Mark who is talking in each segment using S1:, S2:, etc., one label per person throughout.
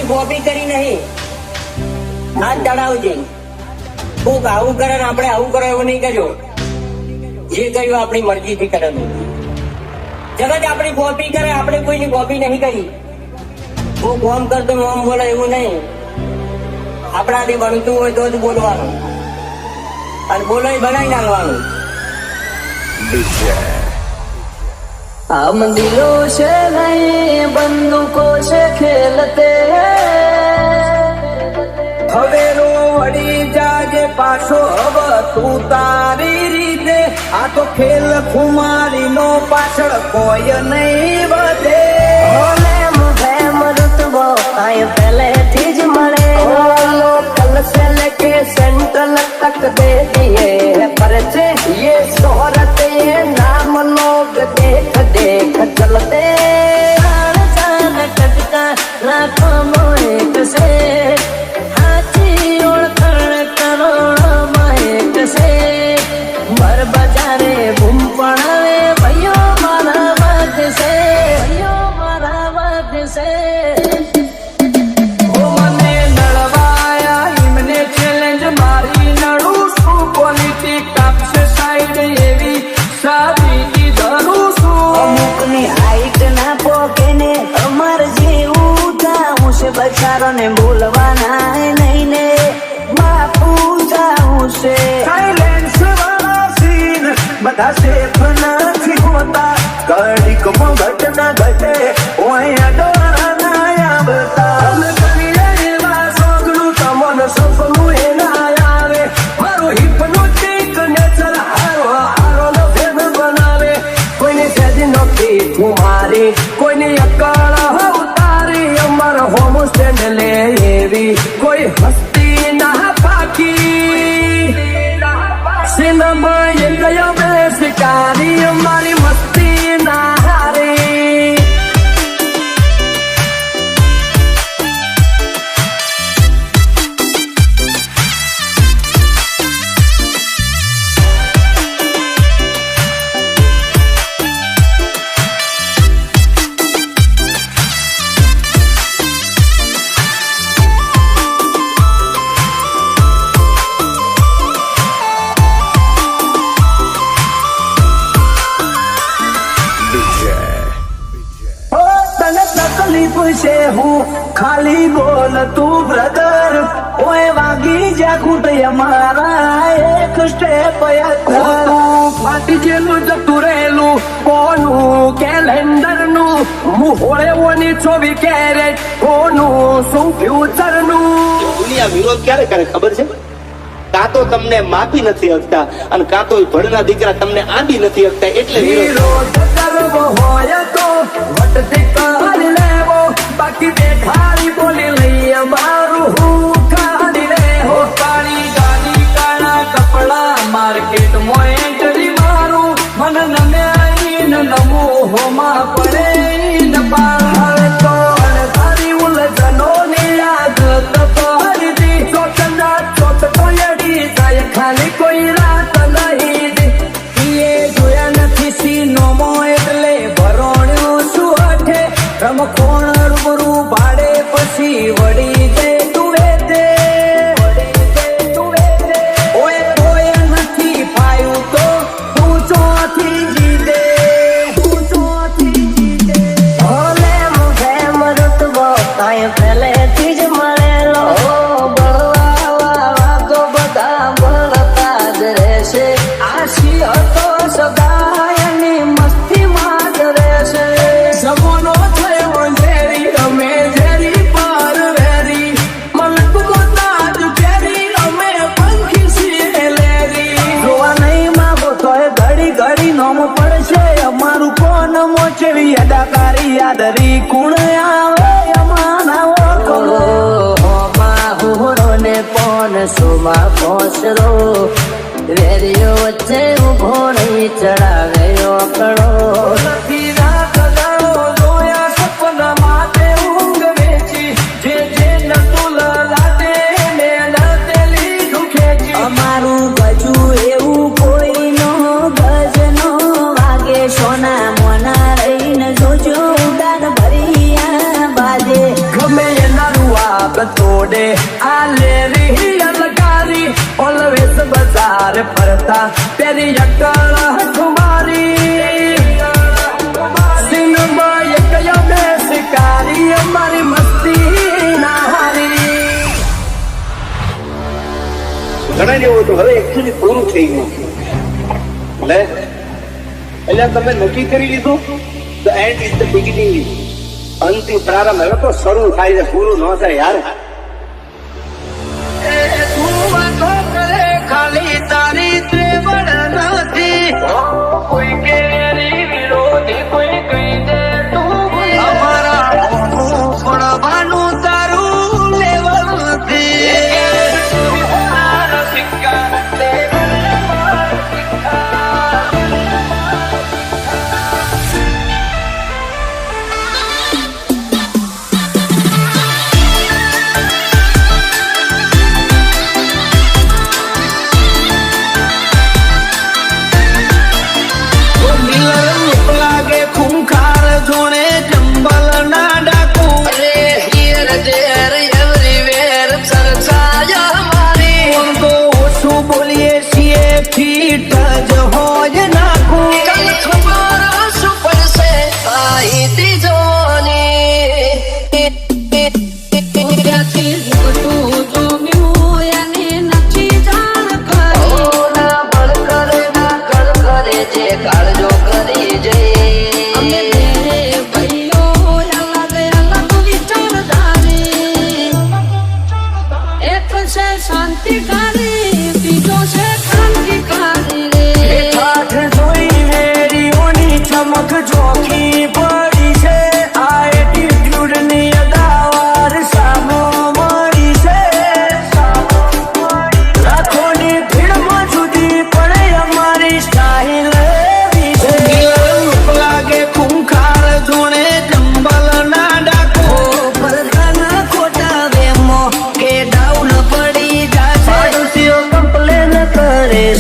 S1: આપણી કોપી કરી નહીં. હાથ ચડાવજે. કોક આવું કરે ને આપણે આવું કરો એવું નહીં કર્યો. જે કર્યું આપણી મરજીથી કરેલું. જગત આપણી કોપી કરે, આપણે કોઈની કોપી નહીં કરી. હું કોમ કરતો મોમ બોલે એવું નહીં. આપણાથી બનતું હોય તો જ બોલવાનું, અને બોલો બનાવી નાખવાનું.
S2: हम दिलों से नहीं बंदूकों से खेलते
S3: હવેરો વળી જાગે પાછો હવે તું તારી રીતે. આ તો ખેલ ખુમારી નો પાછળ કોઈ નહીં વધે.
S2: रुतबो आए पहले चीज मरे लोकल से लेके सेंट्रल तक दे दिए परचे. ये शोहरत ये नाम लोग देख देख चलते. टटका राखो मोहित से हाथी ओळखण करोड़ माहित से. भर बजारे बूम पड़ावे भैयो मारा वाद से, भैयो मारा वाद से.
S3: મને નડવાયા એમને ચેલેન્જ મારી નડું છું. પોલિટિક કાપશે સાઈડ એવી સાબિતી ધરું છું.
S2: અમુકની હાઈટ ના પોકે ને અમર જેવું થાવું છે. બચારો ને બોલવાના નહીં ને બાપુ થાવું છે.
S3: સાયલેન્સ વાળા સીન બધા સેફ નથી હોતા. ઘડીકમાં ઘટના ઘટે ઓય ડોરા ના આવતા. અમે કરીએ એવા સોગનું તમને સફળું એ ના આવે. મારો હિપ્નોટિક નેચર હારો હારો નો ફેર બનાવે. કોઈની સેજ નોકી કુમારી કોઈની અકળ ઉતારી. અમાર હોમ સ્ટેન્ડ લે એવી કોઈ હસ્તી ના પાકી. સિનેમા એ ગયો બે શિકારી અમારી મસ્તી ના હારી. છે હું ખાલી બોલ તું બ્રધર. ઓય વાગી જા કુટ અમારા એક સ્ટેપ ફાટી ગયેલું જતું રહેલું કોનું કેલેન્ડર નું. મુહોળે ઓની 24 કેરેટ કોનું શું ફ્યુચર નું.
S4: દુનિયા વિરોધ ક્યારે કરે ખબર છે? કાં તો તમને માફી નથી શકતા અને કાં તો ભણના દીકરા તમને આંબી નથી શકતા. એટલે
S3: વિરોધ કરવો હોય તો વટથી કરી લેવો. બાકી દેખાડી બોલી લઈએ મારું હું કાઢી લે. હો કાળી ગાડી કાળા કપડા માર્કેટ માં એન્ટ્રી મારું. મન નમ્યા નમું હોમાં પડે ન પાર તો તારી ઉલઝનો ની આદત પડી દી. ચોટના ચોટ કોયડી જાય ખાલી કોઈ રાત નહીં દી. એ જોયા નથી સીનો મો એટલે ભરોણ્યો શું અઠે. રમખોણ રૂબરૂ ભાડે પછી વળી દે તુવે દે. ઓય કોઈ નથી પાયું તો તું ચોથી જીતે. તું ચોથી જીતે.
S2: ભલે મુખે મરુતબો કાંઈ પહેલેથી જ મળેલો. બળવા તો બધા બળતા જ રહેશે. આશી હતો સદાયની મસ્તીમાં જ રહેશે.
S3: જમોનો થયો ઝેરી અમે ઝેરી પર વેરી. મલક મોતાજ ઝેરી અમે પંખી છીએ લેરી. જોવા નહીં માંગો તોય ઘડી ઘડી નોમ પડશે અમારું. કોણ મોચેવી અદાકારી યાદરી કુણ આવે અમારા ઓળખો.
S2: હોમાં હુહરો ને પોન સુમાં પોસરો. વેરીઓ વચ્ચે ઉભો નહીં ચડાવે ઓકળો.
S3: નથી રાત દાડો જોયા સપના માટે ઊંઘ વેચી. જે જે નતું લાટે ને લાટેલી દુખેજી.
S2: અમારું ગજુ એવું કોઈ નો ગજ નો વાગે. સોના મોના રહીને જોજો ઉડાન ભરિયા બાજે.
S3: ગમે એનારું તોડે આ લેરી અલગારી ઓલવેસ બજાર ફરતા તેરી અકળ કુમારી સિનમાં એક બે શિકારી અમારી મસ્તી ના હારી.
S4: ઘણા જેવું હતું, હવે એકચ્યુઅલી પૂરું થઈ ગયું. એટલે તમે નક્કી કરી લીધું, the and is the beginning. અંતિમ પ્રારંભ હવે તો શરૂ થાય છે, પૂરું ન થાય યાર.
S3: તું વાતો કરે ખાલી તારી ત્રેવડ નથી, કોઈ કેરી વિરોધી કોઈ કહી દે તું અમારા પડવાનું તારું લેવલ નથી.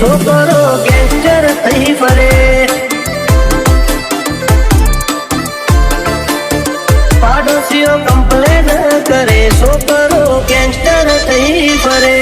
S3: છોકરો ગેંગસ્ટર થઈ ફરે, પાડોશીઓ કમ્પ્લેન કરે, છોકરો ગેંગસ્ટર થઈ ફરે.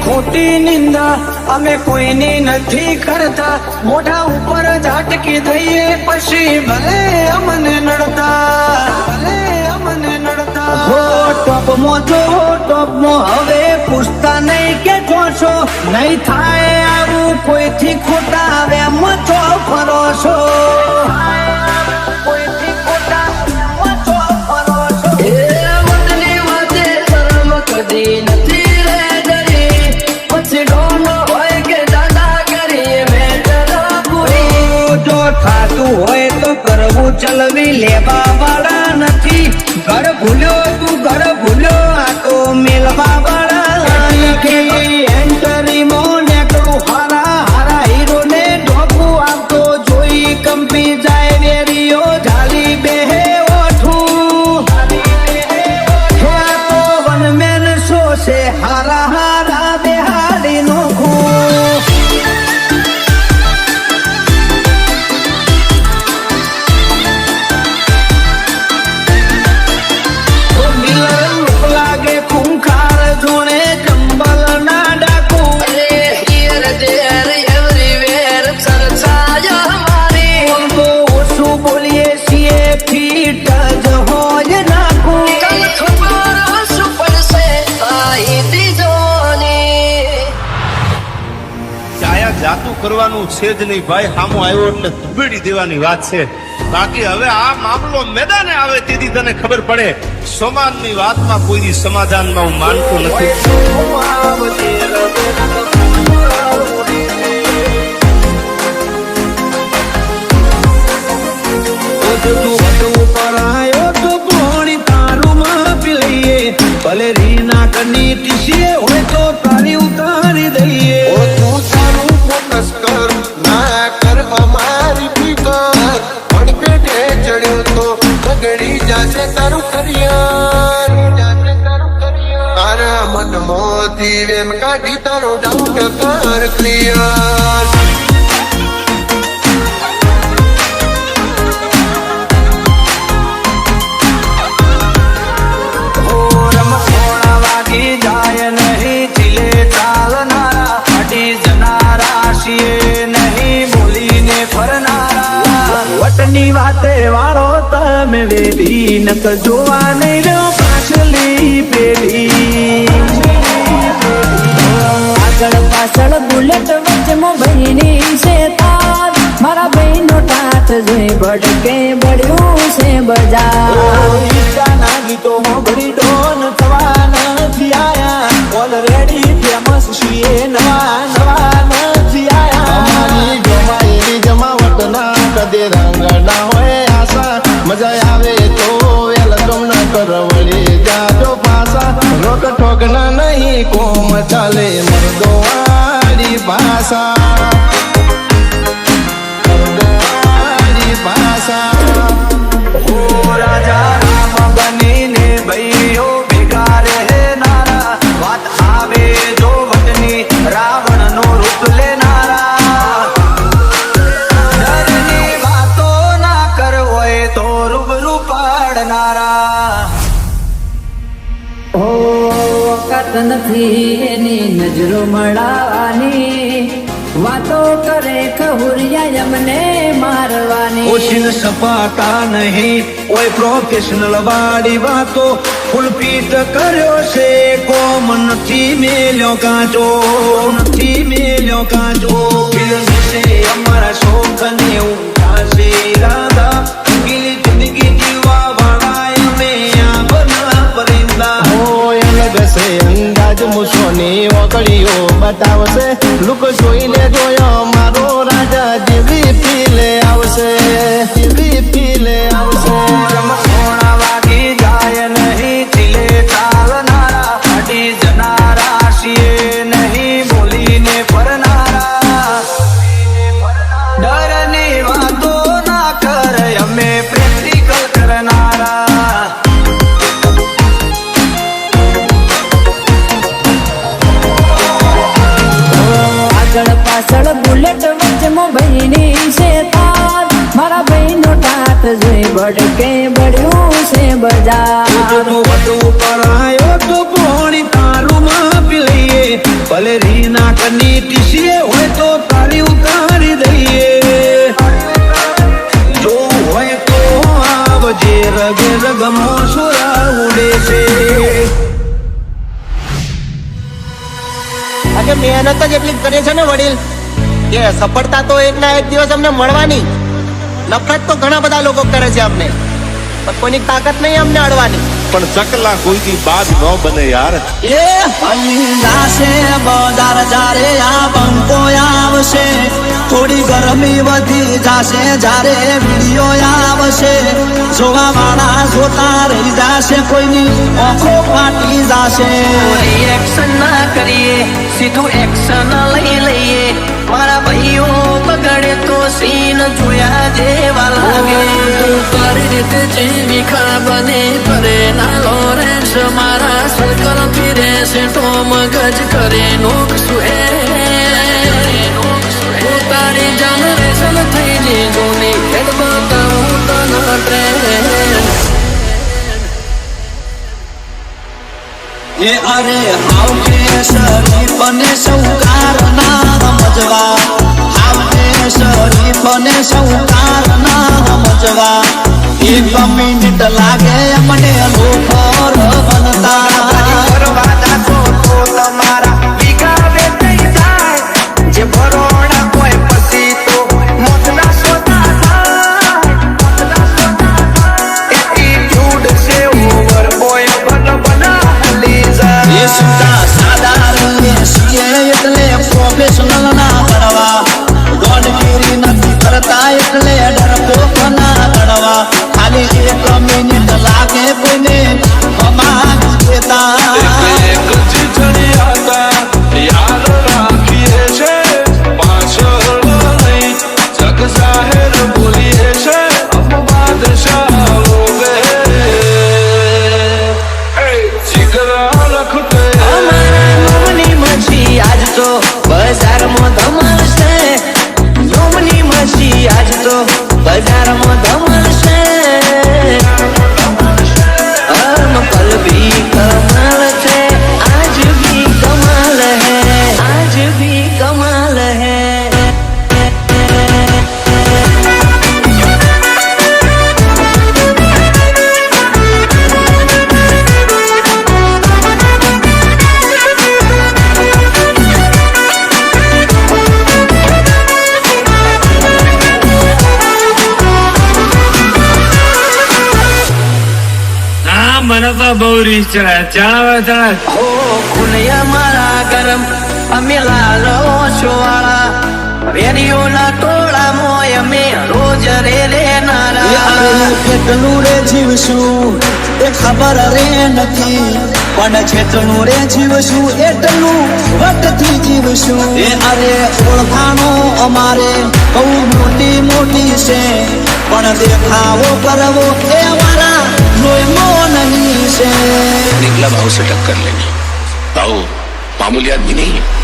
S3: ખોટી નિંદા અમે કોઈની નથી કરતા, મોઢા ઉપર ઝાટકી દઈએ પછી ભલે અમને નડતા. ટોપમાં જો ટોપમાં હવે પૂછતા નહીં કે જોશો, નહીં થાય આવું કોઈથી ખોટા આવે મચો ફરો છો. ખાતું હોય તો કરવું ચલવી લેવા વાળા નથી, ઘર ભૂલ્યો તું ઘર ભૂલ્યો આ તો મેલવા વાળા નથી. એન્ટરી મોનેકડું હારા હારા હીરો ને ઢોકું આવતો જોઈ કંપી જાય વેરીઓ ઝાલી બેહે ઓઠું. તો વનમેન શો છે હારા હારા બેહાડી નોખું.
S4: જાતું કરવાનું છે જ નહીં ભાઈ, સામો આવ્યો એટલે ધૂબેડી દેવાની વાત છે. બાકી હવે આ મામલો મેદાને આવે તેથી તને ખબર પડે. સમાજની વાતમાં કોઈ સમાધાનમાં હું માનતો નથી.
S3: ભલે રીના કની ટીસીએ હોય તો તારી ઉતારી દઈએ.
S5: તું સારું ફોકસ કર, ના કર અમારી
S3: પિયર વાગી જાય નહીં ચીલે ચાલનારા અડી જનારા છીએ નહીં બોલીને ફરનારા વટની વાતે વાળો તમે વેલી નક જોવા નહીં રહ્યો પાછલી પેઢી
S2: આગળ પાછળ બુલેટ વચમાં બહેની છે તાર મારા બહેનો ટાટ જોઈ ભડકે બળ્યું છે બજાર
S3: ગીતાના ગીતોમાં ઘડી ડોન થવા નથી આયા ઓલરેડી ફેમસ છીએ નવા નવા નથી આયા
S5: અમારી જમાયેલી જમાવટ ના કદે રંગના હોય આશા મજા આવે તો વેલકમ ના કરવળી જાજો પાસા રોક ઠોક ના નહીં કોમ ચાલે મર્દો વાળી ભાષા મર્દો વાળી ભાષા
S3: હો રાજા રામ બનીને ભાઈઓ ભેગા રહેનારા વાત આવે જો વટની રાવણનો રૂપ લેનારા ડરની વાતો ના કરવોય તો રૂબરૂ પાડનારા
S2: હો વખત નથી એની નજરો મળવાની વાતો કરે ખહુરિયા અમને મારવાની
S3: ઓછીન સપાતા નહીં ઓય પ્રોફેશનલ વાળી વાતો ફૂલપીટ કર્યો છે કોમ નથી મેલ્યો કાચો નથી મેલ્યો કાચો ફિલ્મ છે અમારા શોખ ને ઉઠાશે ઈરાદા ગીલી જિંદગી જીવવા વાળા અમે આ બના પરિંદા
S5: હોય અલગ છે અંદાજ મૂછોની ઓકળીઓ બતાવશે લુક જોઈને જોયો મારો રાજા જેવી ફીલે આવશે જેવી ફીલે આવશે
S3: રમતોણા વાગી જાય નહીં ચીલે ચાલનારા અડી જનારા છીએ નહીં બોલીને ફરનારા ડરની વાતો ના કરે અમે પ્રેક્ટિકલ કરનારા
S2: આગળ પાછળ બુલેટ વચમાં બહેની છે તાર મારા બહેનો ટાટ જોઈ ભડકે બળ્યું છે બજાર
S3: તું વધુ પરાયો તો પોણી તારું માપી લઈએ ભલે રીના કની ટીસીએ હોય તો તારી ઉતારી દઈએ જો હોય તો આવજે રગે રગમો સુરા ઉડે છે
S6: આજે મહેનત જ એટલી કરે છે ને વડીલ કે સફળતા તો એક ના એક દિવસ અમને મળવાની નફરત તો ઘણા બધા લોકો કરે છે અમને પણ કોઈની તાકાત નહીં અમને અડવાની
S7: પણ ચકલા કોઈથી બાદ ન બને યાર
S3: એ હંદાશે બજાર જારે આ બંકો આવશે થોડી ગરમી વધી જાશે જારે વિડીયો આવશે જોવા વાળા જોતા રહી જાશે કોઈની આંખો ફાટી જાશે
S2: રિએક્શન ના કરીએ સીધું એક્શન લઈ લઈએ મારા ભાઈઓ બગડે તો સીન જોયા જેવા લાગે તું કરી રીતે જેવી ખાબને કરે ના લોરેન્સ મારા સર્કલ ફિરે છે તો મગજ કરે નોક સુએ તારી જનરેશન થઈ જી જોની હેડ બતાવું તને ટ્રેન
S3: એ અરે હાવ કે શરીફ ને સૌકાર ના સમજવા હાવ કે શરીફ ને સૌકાર ના સમજવા એક મિનિટ લાગે મને લોફર બનતા તમારા વિગાવે થઈ જાય જે ભરોડા કોઈ પછી તો મોતના સોતા થાય એટીટ્યુડ છે ઓવર બોય એ સુતા સાદા રહીએ છીએ એટલે પ્રોફેશનલ ના ભણવા ગોડગીરી નથી કરતા એટલે તો બહુ રીસ ચડાય ચડાવે ચડાય
S2: હો ખુલિયા મારા ગરમ અમે લાલો શોવાળા વેરીઓના ટોળા મોય અમે રોજ રે રે નારા
S8: કેટલું રે જીવશું એ ખબર રે નથી પણ જેટલું રે જીવશું એટલું વટથી જીવશું એ અરે ઓળખાણો અમારે બહુ મોટી મોટી છે પણ દેખાવો કરવો એ અમારા લોહીમાં નહીં છે
S9: निकला भाव से टक्कर लेनी भाव मामूली आदमी नहीं है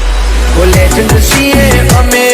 S2: લેજન્ડ છીએ અમે